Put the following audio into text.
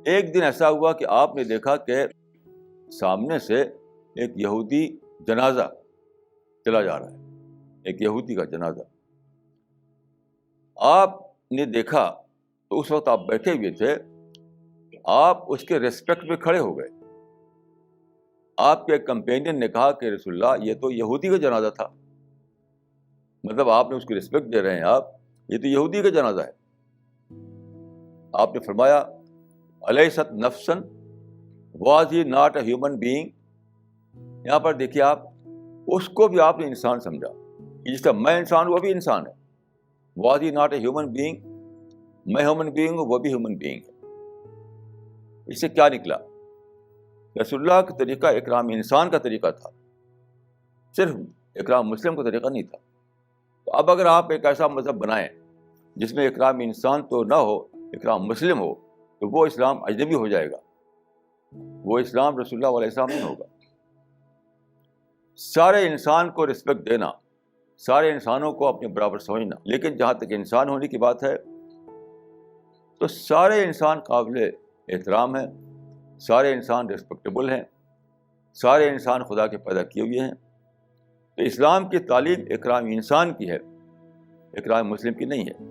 ایک دن ایسا ہوا کہ آپ نے دیکھا کہ سامنے سے ایک یہودی جنازہ چلا جا رہا ہے، ایک یہودی کا جنازہ. آپ نے دیکھا تو اس وقت آپ بیٹھے ہوئے تھے، آپ اس کے ریسپیکٹ میں کھڑے ہو گئے. آپ کے ایک کمپینین نے کہا کہ رسول اللہ یہ تو یہودی کا جنازہ تھا. مطلب آپ نے اس کی ریسپیکٹ دے رہے ہیں، آپ یہ تو یہودی کا جنازہ ہے. آپ نے فرمایا الیست نفسا was he not a human being. یہاں پر دیکھیے آپ، اس کو بھی آپ نے انسان سمجھا، جس طرح میں انسان ہوں وہ بھی انسان ہے. Was he not a human being, میں ہیومن بینگ ہوں وہ بھی ہیومن بینگ ہے. اس سے کیا نکلا؟ رسول اللہ کا طریقہ اکرام انسان کا طریقہ تھا، صرف اکرام مسلم کا طریقہ نہیں تھا. تو اب اگر آپ ایک ایسا مذہب بنائیں جس میں اکرام انسان تو نہ ہو، اکرام مسلم ہو، تو وہ اسلام اجنبی ہو جائے گا، وہ اسلام رسول اللہ علیہ السلام نہیں ہوگا. سارے انسان کو رسپیکٹ دینا، سارے انسانوں کو اپنے برابر سمجھنا، لیکن جہاں تک انسان ہونے کی بات ہے تو سارے انسان قابل احترام ہیں، سارے انسان ریسپیکٹیبل ہیں، سارے انسان خدا کے پیدا کیے ہوئے ہیں. تو اسلام کی تعلیم اکرام انسان کی ہے، اکرام مسلم کی نہیں ہے.